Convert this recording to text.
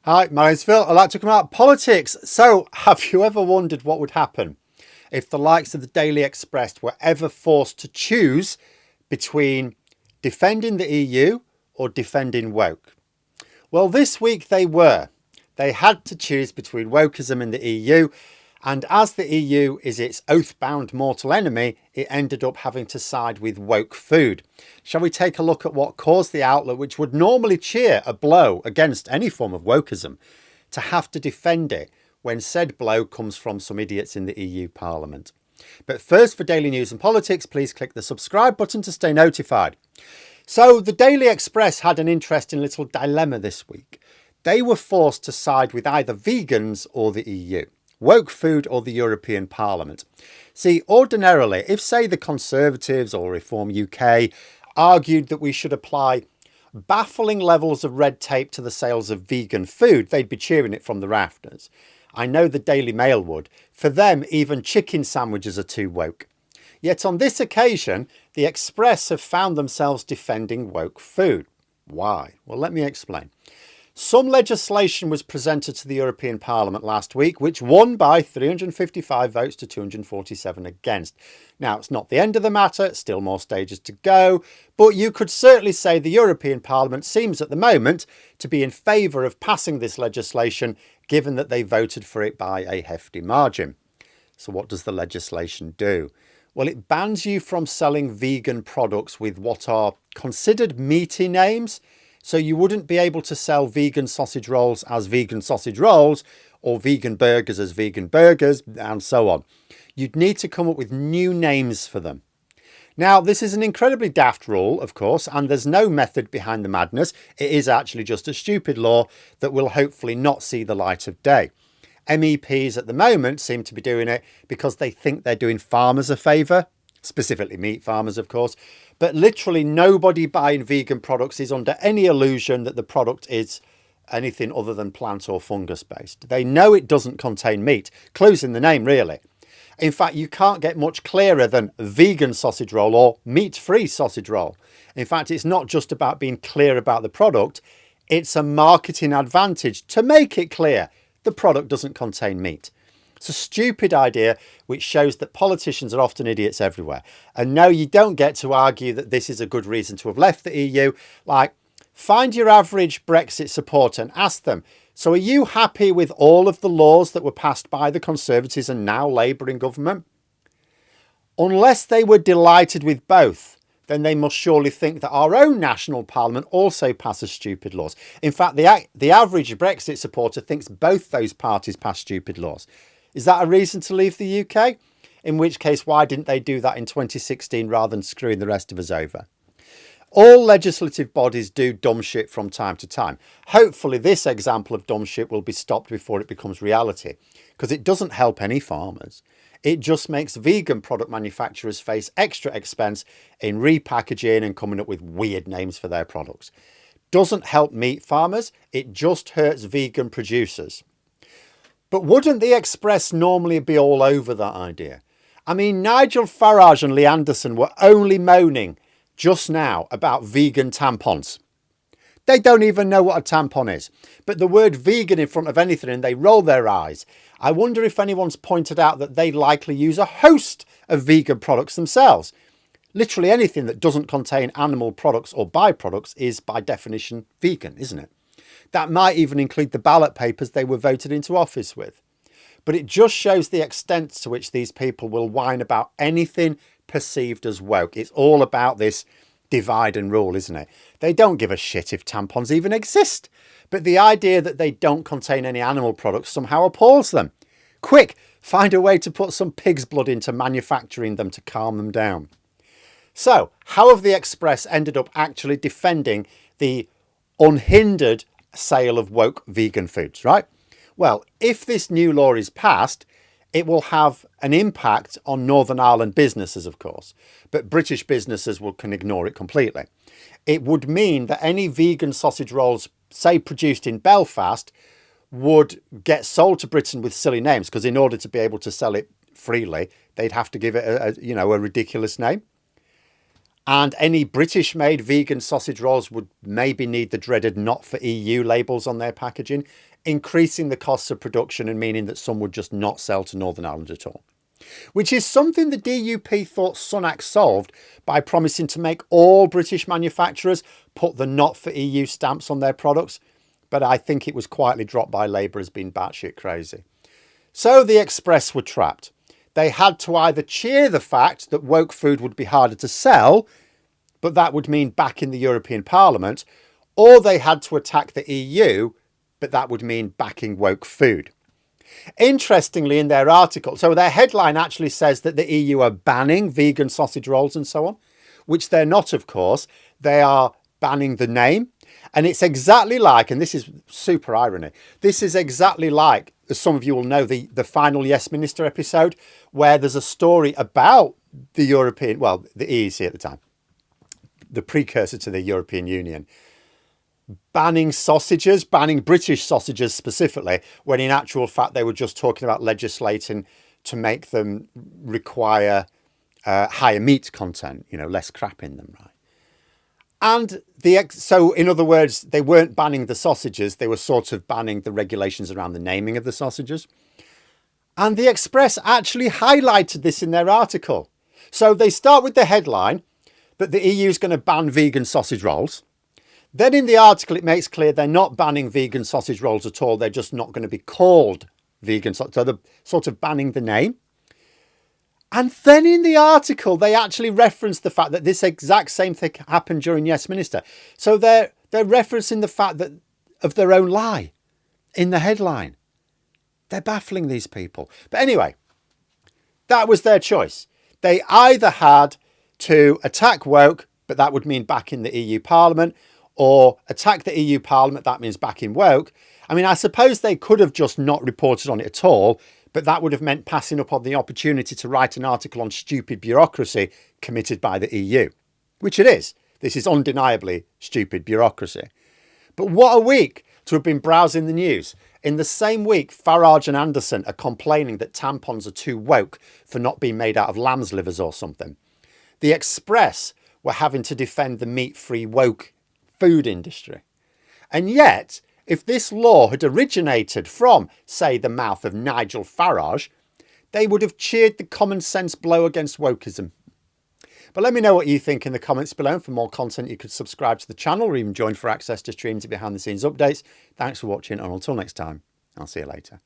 Hi, my name's Phil. I'd like to come out politics. So, have you ever wondered what would happen if the likes of the Daily Express were ever forced to choose between defending the EU or defending woke? Well, this week they were. They had to choose between wokeism and the EU. And as the EU is its oath-bound mortal enemy, it ended up having to side with woke food. Shall we take a look at what caused the outlet, which would normally cheer a blow against any form of wokeism, to have to defend it when said blow comes from some idiots in the EU Parliament? But first, for daily news and politics, please click the subscribe button to stay notified. So the Daily Express had an interesting little dilemma this week. They were forced to side with either vegans or the EU. Woke food or the European Parliament. See, ordinarily, if say the Conservatives or Reform UK argued that we should apply baffling levels of red tape to the sales of vegan food, they'd be cheering it from the rafters. I know the Daily Mail would. For them, even chicken sandwiches are too woke. Yet on this occasion, the Express have found themselves defending woke food. Why? Well, let me explain. Some legislation was presented to the European Parliament last week, which won by 355 votes to 247 against. Now, it's not the end of the matter, still more stages to go, but you could certainly say the European Parliament seems at the moment to be in favour of passing this legislation, given that they voted for it by a hefty margin. So what does the legislation do? Well, it bans you from selling vegan products with what are considered meaty names. So you wouldn't be able to sell vegan sausage rolls as vegan sausage rolls or vegan burgers as vegan burgers and so on. You'd need to come up with new names for them. Now, this is an incredibly daft rule, of course, and there's no method behind the madness. It is actually just a stupid law that will hopefully not see the light of day. MEPs at the moment seem to be doing it because they think they're doing farmers a favour, specifically meat farmers, of course. But literally nobody buying vegan products is under any illusion that the product is anything other than plant or fungus based. They know it doesn't contain meat. Clues in the name, really. In fact, you can't get much clearer than vegan sausage roll or meat-free sausage roll. In fact, it's not just about being clear about the product. It's a marketing advantage to make it clear the product doesn't contain meat. It's a stupid idea which shows that politicians are often idiots everywhere. And no, you don't get to argue that this is a good reason to have left the EU. Like, find your average Brexit supporter and ask them, so are you happy with all of the laws that were passed by the Conservatives and now Labour in government? Unless they were delighted with both, then they must surely think that our own national parliament also passes stupid laws. In fact, the average Brexit supporter thinks both those parties pass stupid laws. Is that a reason to leave the UK? In which case, why didn't they do that in 2016 rather than screwing the rest of us over? All legislative bodies do dumb shit from time to time. Hopefully this example of dumb shit will be stopped before it becomes reality, because it doesn't help any farmers. It just makes vegan product manufacturers face extra expense in repackaging and coming up with weird names for their products. Doesn't help meat farmers, it just hurts vegan producers. But wouldn't the Express normally be all over that idea? I mean, Nigel Farage and Lee Anderson were only moaning just now about vegan tampons. They don't even know what a tampon is. But the word vegan in front of anything and they roll their eyes. I wonder if anyone's pointed out that they likely use a host of vegan products themselves. Literally anything that doesn't contain animal products or byproducts is by definition vegan, isn't it? That might even include the ballot papers they were voted into office with. But it just shows the extent to which these people will whine about anything perceived as woke. It's all about this divide and rule, isn't it? They don't give a shit if tampons even exist. But the idea that they don't contain any animal products somehow appalls them. Quick, find a way to put some pig's blood into manufacturing them to calm them down. So, how have the Express ended up actually defending the unhindered sale of woke vegan foods, right? Well, if this new law is passed, it will have an impact on Northern Ireland businesses, of course, but British businesses can ignore it completely. It would mean that any vegan sausage rolls, say produced in Belfast, would get sold to Britain with silly names, because in order to be able to sell it freely, they'd have to give it a ridiculous name. And any British-made vegan sausage rolls would maybe need the dreaded not for EU labels on their packaging, increasing the costs of production and meaning that some would just not sell to Northern Ireland at all. Which is something the DUP thought Sunak solved by promising to make all British manufacturers put the not for EU stamps on their products. But I think it was quietly dropped by Labour as being batshit crazy. So the Express were trapped. They had to either cheer the fact that woke food would be harder to sell, but that would mean back in the European Parliament, or they had to attack the EU, but that would mean backing woke food. Interestingly, in their article, so their headline actually says that the EU are banning vegan sausage rolls and so on, which they're not, of course. They are banning the name. And it's exactly like, and this is super irony, this is exactly like, as some of you will know, the final Yes Minister episode, where there's a story about the European, well, the EEC at the time, the precursor to the European Union, banning sausages, banning British sausages specifically, when in actual fact they were just talking about legislating to make them require higher meat content, less crap in them, right? And so in other words, they weren't banning the sausages, they were sort of banning the regulations around the naming of the sausages. And the Express actually highlighted this in their article. So they start with the headline that the EU is going to ban vegan sausage rolls. Then in the article, it makes clear they're not banning vegan sausage rolls at all. They're just not going to be called vegan. So they're sort of banning the name. And then in the article, they actually reference the fact that this exact same thing happened during Yes Minister. So they're referencing the fact that of their own lie in the headline. They're baffling these people. But anyway, that was their choice. They either had to attack woke, but that would mean back in the EU Parliament, or attack the EU Parliament, that means back in woke. I mean, I suppose they could have just not reported on it at all, but that would have meant passing up on the opportunity to write an article on stupid bureaucracy committed by the EU, which it is. This is undeniably stupid bureaucracy. But what a week to have been browsing the news. In the same week, Farage and Anderson are complaining that tampons are too woke for not being made out of lamb's livers or something. The Express were having to defend the meat-free woke food industry. And yet, if this law had originated from, say, the mouth of Nigel Farage, they would have cheered the common sense blow against wokeism. But let me know what you think in the comments below. And for more content, you could subscribe to the channel or even join for access to streams and behind the scenes updates. Thanks for watching, and until next time, I'll see you later.